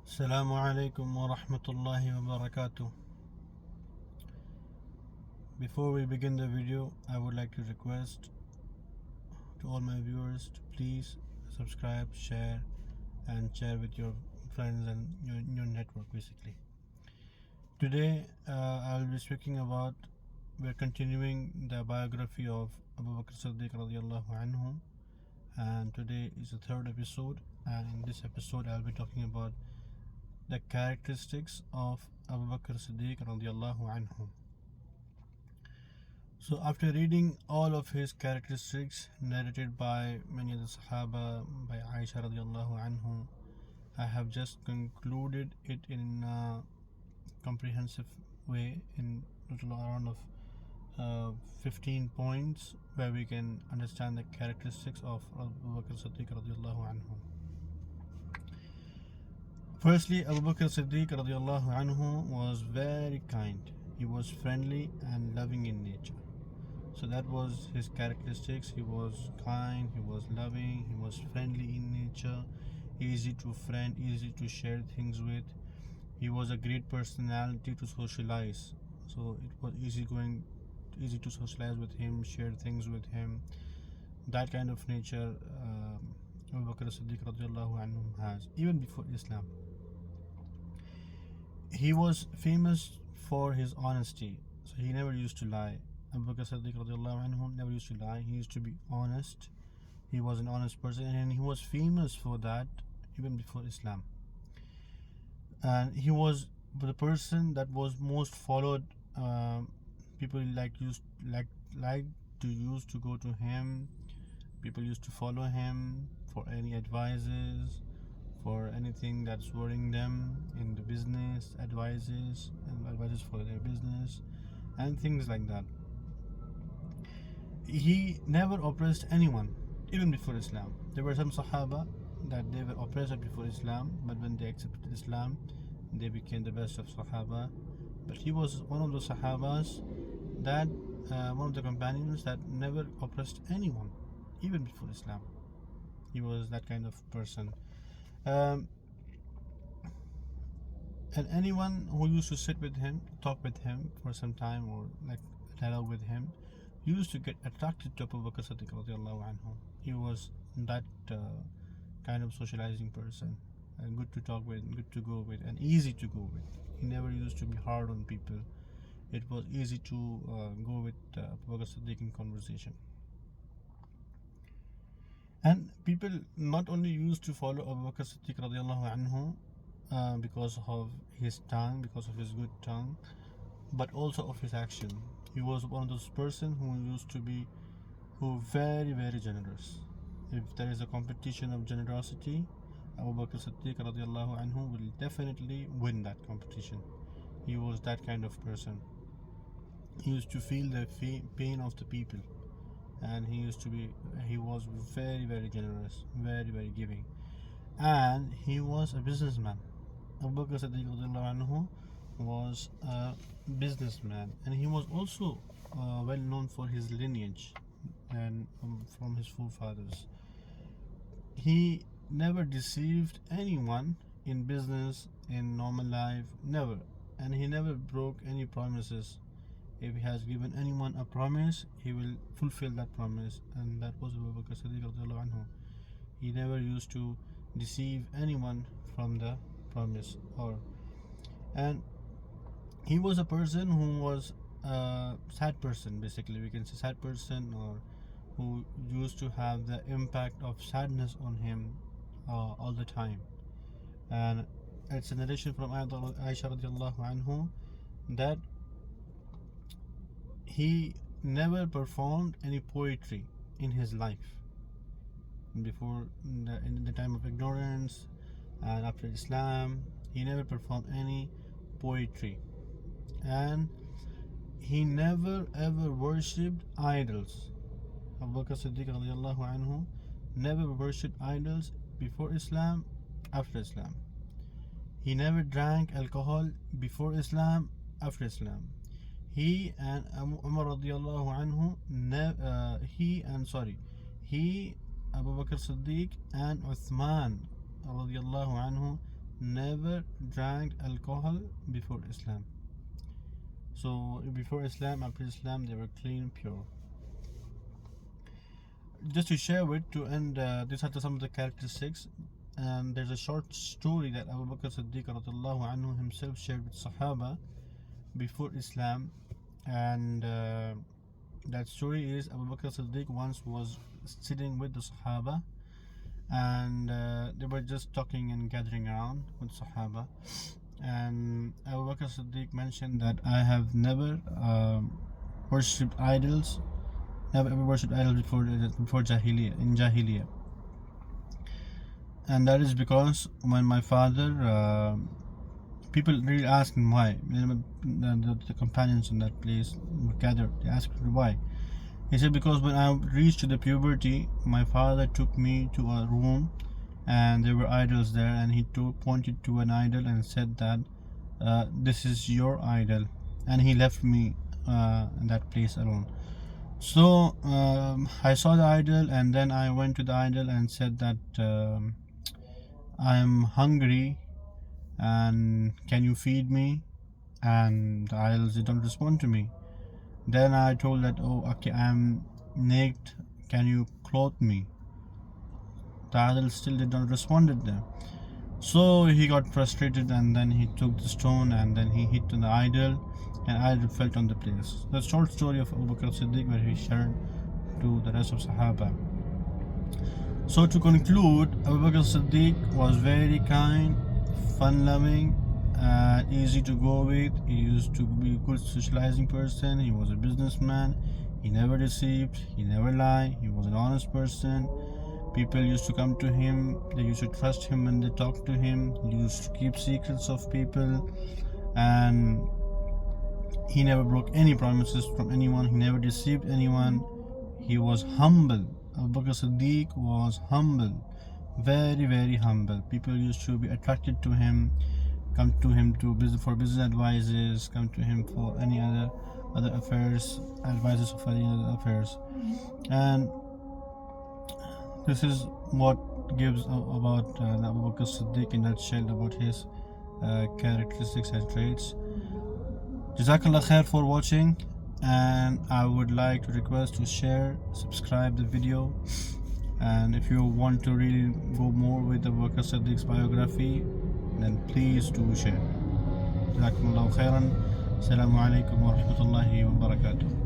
Assalamu alaikum wa rahmatullahi wa barakatuh. Before we begin the video, I would like to request to all my viewers to please subscribe, share, and share with your friends and your network basically. Today, I'll be speaking about, we're continuing the biography of Abu Bakr Siddique R.A, and today is the third episode, and in this episode, I'll be talking about the characteristics of Abu Bakr Siddique R.A. So after reading all of his characteristics narrated by many of the Sahaba, by Aisha radiallahu anhu, I have just concluded it in a comprehensive way in total around of 15 points where we can understand the characteristics of Abu Bakr Siddiq radiallahu anhu. Firstly, Abu Bakr Siddiq radiallahu anhu was very kind. He was friendly and loving in nature. So that was his characteristics. He was kind, he was loving, he was friendly in nature, easy to friend, easy to share things with. He was a great personality to socialize. So it was easy to socialize with him, share things with him. That kind of nature Abu Bakr Siddiq radiallahu anhu has, even before Islam. He was famous for his honesty. So he never used to lie. Abu Bakr Siddiq radiallahu anhu never used to lie. He used to be honest. He was an honest person, and he was famous for that even before Islam. And he was the person that was most followed. People used to go to him. People used to follow him for any advices, for anything that's worrying them in the business, advices for their business, and things like that. He never oppressed anyone, even before Islam. There were some Sahaba that they were oppressed before Islam, but when they accepted Islam, they became the best of Sahaba. But he was one of the Sahabas that, one of the companions that never oppressed anyone, even before Islam. He was that kind of person. And anyone who used to sit with him, talk with him for some time, or like dialogue with him, used to get attracted to Abu Bakr Siddiq radiallahu anhu. He was that kind of socializing person, and good to talk with, good to go with, and easy to go with. He never used to be hard on people. It was easy to go with Abu Bakr Siddiq in conversation. And people not only used to follow Abu Bakr Siddiq radiallahu anhu because of his tongue, because of his good tongue, but also of his action. He was one of those person who very, very generous. If there is a competition of generosity, Abu Bakr Siddiq radiallahu anhu will definitely win that competition. He was that kind of person. He used to feel the pain of the people, and he was very, very generous, very, very giving, and he was a businessman. Abu Bakr Siddiq radiallahu anhu was a businessman, and he was also well known for his lineage and from his forefathers. He never deceived anyone in business, in normal life, never, and he never broke any promises. If he has given anyone a promise, he will fulfill that promise, and that was Abu Bakr Siddiq radiallahu anhu. He never used to deceive anyone from the promise, and he was a person who was a sad person, basically we can say sad person, or who used to have the impact of sadness on him all the time. And it's a narration from Aisha radiallahu anhu that he never performed any poetry in his life before, in the time of ignorance, and after Islam he never performed any poetry. And he never ever worshipped idols. Abu Bakr Siddiq radiallahu anhu never worshipped idols before Islam, after Islam. He never drank alcohol before Islam, after Islam. He and Umar radiallahu anhu Abu Bakr Siddiq and Uthman radiallahu anhu never never drank alcohol before Islam. So before Islam, after Islam, they were clean, pure. Just to share with, to end, these are some of the characteristics. And there's a short story that Abu Bakr Siddique R.A himself shared with Sahaba before Islam. And that story is Abu Bakr Siddiq once was sitting with the Sahaba, and they were just talking and gathering around with Sahaba. And Abu Bakr Siddiq mentioned that I have never worshipped idols, never ever worshipped idols before Jahiliyyah, in Jahiliyyah. And that is because when my father, people really asked him why. The companions in that place were gathered. They asked him why. He said, because when I reached the puberty, my father took me to a room and there were idols there, and he pointed to an idol and said that this is your idol, and he left me in that place alone. So I saw the idol, and then I went to the idol and said that I am hungry and can you feed me? And the idols didn't respond to me. Then I told that, oh okay, I am naked, can you clothe me? The idol still did not respond to them. So he got frustrated, and then he took the stone and then he hit on the idol, and idol fell on the place. The short story of Abu Bakr Siddiq, where he shared to the rest of Sahaba. So to conclude, Abu Bakr Siddiq was very kind, fun-loving, easy to go with. He used to be a good socializing person. He was a businessman. He never deceived. He never lied. He was an honest person. People used to come to him. They used to trust him when they talked to him. He used to keep secrets of people, and he never broke any promises from anyone. He never deceived anyone. He was humble. Abu Bakr Siddiq was humble, very, very humble. People used to be attracted to him, come to him for business advices, come to him for any other affairs, advices of any other affairs. And this is what gives about Abu Bakr Siddiq in a nutshell, about his characteristics and traits. Jazakallah khair for watching, and I would like to request to share, subscribe the video, and if you want to really go more with Abu Bakr Siddiq's biography, then please do share. Jazakumullahu khairan. Assalamu alaikum wa rahmatullahi wa barakatuh.